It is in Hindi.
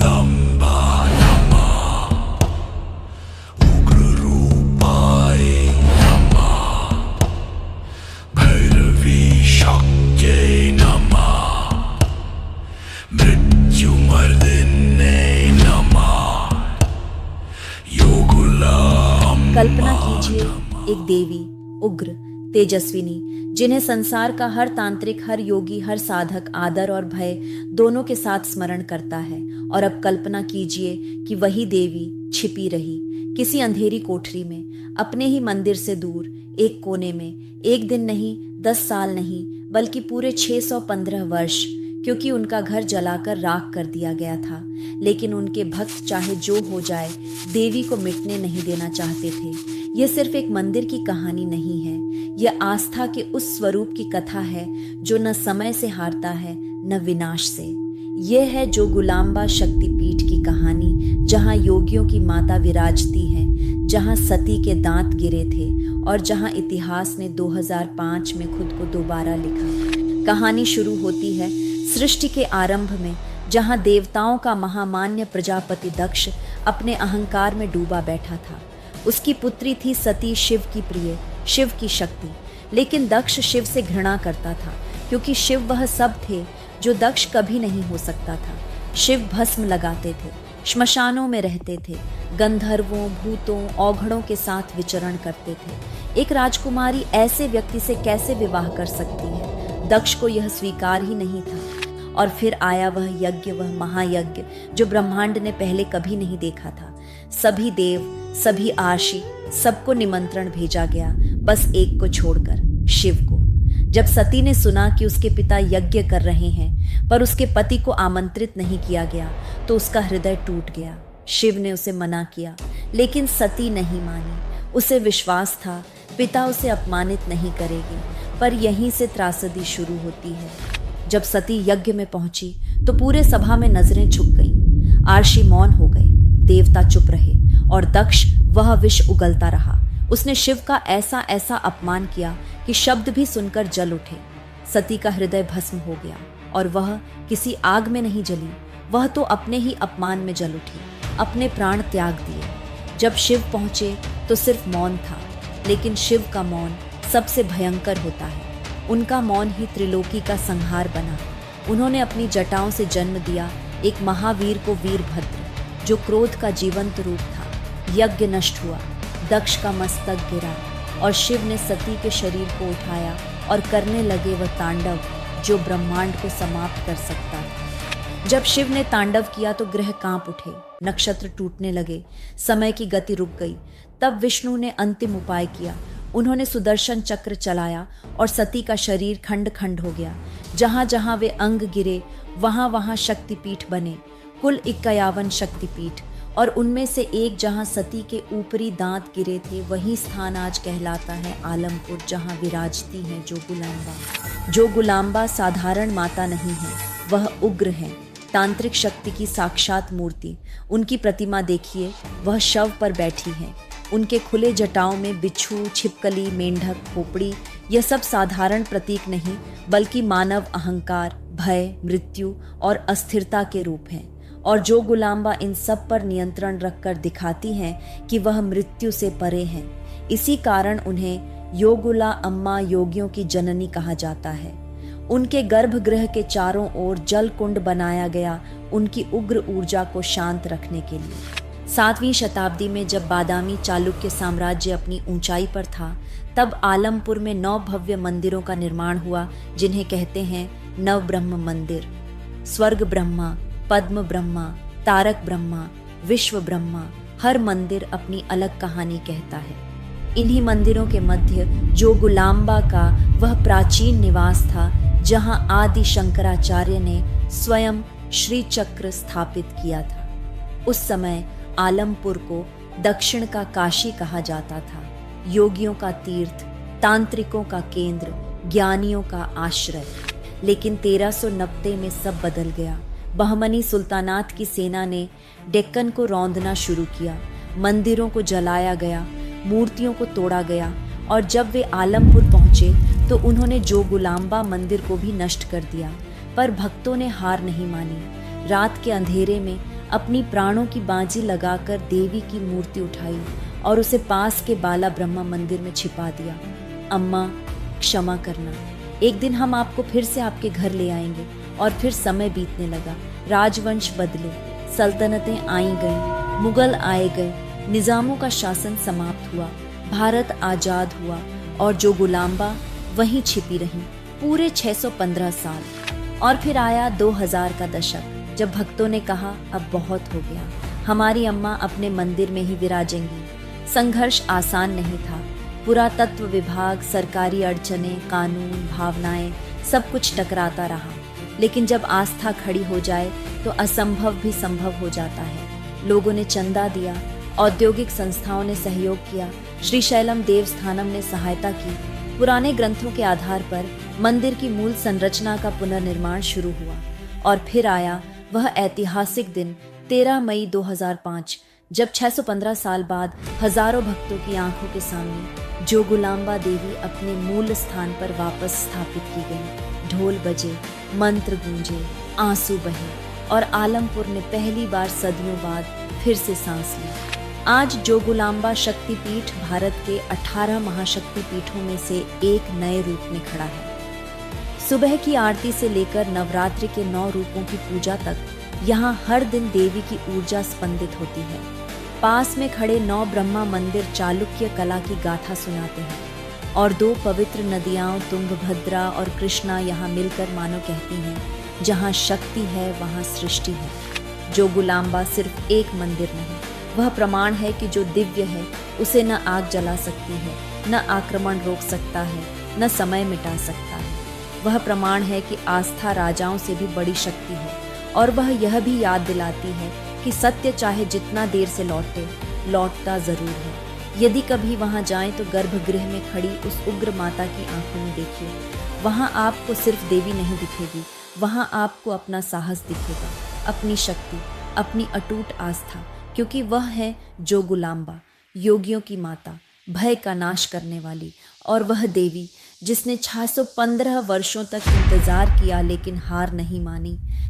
गुलाम्बा नमः, उग्ररूपाय नमः, भैरवी शक्त्यै नमः, मृत्युमर्दिन्यै नमः, योगुलाम्बा। कल्पना कीजिए एक देवी, उग्र, तेजस्विनी, जिन्हें संसार का हर तांत्रिक, हर योगी, हर साधक आदर और भय दोनों के साथ स्मरण करता है। और अब कल्पना कीजिए कि वही देवी छिपी रही किसी अंधेरी कोठरी में, अपने ही मंदिर से दूर एक कोने में, एक दिन नहीं, 10 साल नहीं, बल्कि पूरे 615 वर्ष, क्योंकि उनका घर जलाकर राख कर दिया गया था। लेकिन उनके भक्त चाहे जो हो जाए, देवी को मिटने नहीं देना चाहते थे। यह सिर्फ एक मंदिर की कहानी नहीं है, यह आस्था के उस स्वरूप की कथा है जो न समय से हारता है न विनाश से। यह है जोगुलाम्बा शक्तिपीठ की कहानी, जहाँ योगियों की माता विराजती हैं, जहाँ सती के दांत गिरे थे और जहाँ इतिहास ने 2005 में खुद को दोबारा लिखा। कहानी शुरू होती है सृष्टि के आरंभ में, जहाँ देवताओं का महामान्य प्रजापति दक्ष अपने अहंकार में डूबा बैठा था। उसकी पुत्री थी सती, शिव की प्रिय, शिव की शक्ति। लेकिन दक्ष शिव से घृणा करता था, क्योंकि शिव वह सब थे जो दक्ष कभी नहीं हो सकता था। शिव भस्म लगाते थे, श्मशानों में रहते थे, गंधर्वों, भूतों, औघड़ों के साथ विचरण करते थे। एक राजकुमारी ऐसे व्यक्ति से कैसे विवाह कर सकती है? दक्ष को यह स्वीकार ही नहीं था। और फिर आया वह यज्ञ, वह महायज्ञ जो ब्रह्मांड ने पहले कभी नहीं देखा था। सभी देव, सभी आशी, सबको निमंत्रण भेजा गया, बस एक को छोड़कर, शिव को। जब सती ने सुना कि उसके पिता यज्ञ कर रहे हैं पर उसके पति को आमंत्रित नहीं किया गया, तो उसका हृदय टूट गया। शिव ने उसे मना किया, लेकिन सती नहीं मानी। उसे विश्वास था पिता उसे अपमानित नहीं करेगी। पर यहीं से त्रासदी शुरू होती है। जब सती यज्ञ में पहुंची तो पूरे सभा में नजरें झुक गईं। आर्षि मौन हो गए, देवता चुप रहे और दक्ष वह विष उगलता रहा। उसने शिव का ऐसा ऐसा अपमान किया कि शब्द भी सुनकर जल उठे। सती का हृदय भस्म हो गया और वह किसी आग में नहीं जली, वह तो अपने ही अपमान में जल उठी, अपने प्राण त्याग दिए। जब शिव पहुंचे तो सिर्फ मौन था, लेकिन शिव का मौन सबसे भयंकर होता है। उनका मौन ही त्रिलोकी का संहार बना। उन्होंने अपनी जटाओं से जन्म दिया एक महावीर को, वीरभद्र, जो क्रोध का जीवंत रूप था। यज्ञ नष्ट हुआ, दक्ष का मस्तक गिरा और शिव ने सती के शरीर को उठाया और करने लगे वह तांडव जो ब्रह्मांड को समाप्त कर सकता था। जब शिव ने तांडव किया तो ग्रह कांप उठे, नक्षत्र टूटने लगे, समय की गति रुक गई। तब विष्णु ने अंतिम उपाय किया। उन्होंने सुदर्शन चक्र चलाया और सती का शरीर खंड खंड हो गया। जहां जहां वे अंग गिरे वहां वहां शक्तिपीठ बने, कुल 51 शक्तिपीठ। और उनमें से एक जहां सती के ऊपरी दांत गिरे थे, वही स्थान आज कहलाता है आलमपुर, जहां विराजती हैं जोगुलाम्बा। जोगुलाम्बा साधारण माता नहीं है, वह उग्र है, तांत्रिक शक्ति की साक्षात मूर्ति। उनकी प्रतिमा देखिए, वह शव पर बैठी है। उनके खुले जटाओं में बिच्छू, छिपकली, मेंढक, खोपड़ी, यह सब साधारण प्रतीक नहीं, बल्कि मानव अहंकार, भय, मृत्यु और अस्थिरता के रूप हैं। और जोगुलाम्बा इन सब पर नियंत्रण रखकर दिखाती हैं कि वह मृत्यु से परे हैं। इसी कारण उन्हें योगुला अम्मा, योगियों की जननी कहा जाता है। उनके गर्भगृह के चारों ओर जल कुंड बनाया गया, उनकी उग्र ऊर्जा को शांत रखने के लिए। 7वीं शताब्दी में जब बादामी चालुक्य साम्राज्य अपनी ऊंचाई पर था, तब आलमपुर में 9 भव्य मंदिरों का निर्माण हुआ, जिन्हें कहते हैं नवब्रह्म मंदिर। स्वर्ग ब्रह्मा, पद्म ब्रह्मा, तारक ब्रह्मा, विश्व ब्रह्मा, हर मंदिर अपनी अलग कहानी कहता है। इन्हीं मंदिरों के मध्य जोगुलाम्बा का वह प्राचीन निवास था, जहां आदि शंकराचार्य ने स्वयं श्री चक्र स्थापित किया था। उस समय आलमपुर को दक्षिण का काशी कहा जाता था, योगियों का तीर्थ, तांत्रिकों का केंद्र, ज्ञानियों का आश्रय। लेकिन 1390 में सब बदल गया। बहमनी सुल्तानात की सेना ने डेक्कन को रौंदना शुरू किया, मंदिरों को जलाया गया, मूर्तियों को तोड़ा गया। और जब वे आलमपुर पहुंचे तो उन्होंने जोगुलाम्बा मंदिर को भी नष्ट कर दिया। पर भक्तों ने हार नहीं मानी। रात के अंधेरे में अपनी प्राणों की बाजी लगाकर देवी की मूर्ति उठाई और उसे पास के बाला ब्रह्मा मंदिर में छिपा दिया। अम्मा, क्षमा करना, एक दिन हम आपको फिर से आपके घर ले आएंगे। और फिर समय बीतने लगा, राजवंश बदले, सल्तनतें आई गईं, मुगल आए गए, निजामों का शासन समाप्त हुआ, भारत आजाद हुआ और जो गुलाम्बा वहीं छिपी रहीं पूरे 615 साल। और फिर आया 2000 का दशक, जब भक्तों ने कहा अब बहुत हो गया, हमारी अम्मा अपने मंदिर में ही विराजेंगी। संघर्ष आसान नहीं था, पुरातत्व विभाग, सरकारी अड़चने, कानून, भावनाएं, सब कुछ टकराता रहा। लेकिन जब आस्था खड़ी हो जाए तो असंभव भी संभव हो जाता है। लोगों ने चंदा दिया, औद्योगिक संस्थाओं ने सहयोग किया, श्रीशैलम देवस्थानम ने सहायता की। पुराने ग्रंथों के आधार पर मंदिर की मूल संरचना का पुनर्निर्माण शुरू हुआ। और फिर आया वह ऐतिहासिक दिन 13 मई 2005, जब 615 साल बाद हजारों भक्तों की आंखों के सामने जोगुलांबा देवी अपने मूल स्थान पर वापस स्थापित की गई। ढोल बजे, मंत्र गूंजे, आंसू बहे और आलमपुर ने पहली बार सदियों बाद फिर से सांस ली। आज जोगुलांबा शक्तिपीठ भारत के 18 महाशक्तिपीठों में से एक नए रूप में खड़ा है। सुबह की आरती से लेकर नवरात्रि के 9 रूपों की पूजा तक यहाँ हर दिन देवी की ऊर्जा स्पंदित होती है। पास में खड़े 9 ब्रह्मा मंदिर चालुक्य कला की गाथा सुनाते हैं और 2 पवित्र नदियां तुंगभद्रा और कृष्णा यहाँ मिलकर मानो कहती हैं, जहाँ शक्ति है वहाँ सृष्टि है। जोगुलांबा सिर्फ एक मंदिर नहीं, वह प्रमाण है कि जो दिव्य है उसे न आग जला सकती है, न आक्रमण रोक सकता है, न समय मिटा सकता है। वह प्रमाण है कि आस्था राजाओं से भी बड़ी शक्ति है। और वह यह भी याद दिलाती है कि सत्य चाहे जितना देर से लौटे, लौटता जरूर है। यदि कभी वहां जाएं तो गर्भगृह में खड़ी उस उग्र माता की आंखों में देखिए। वहां आपको सिर्फ देवी नहीं दिखेगी, वहां आपको अपना साहस दिखेगा, अपनी शक्ति, अपनी अटूट आस्था, क्योंकि वह है जोगुलांबा, योगियों की माता, भय का नाश करने वाली। और वह देवी जिसने 615 वर्षों तक इंतजार किया लेकिन हार नहीं मानी,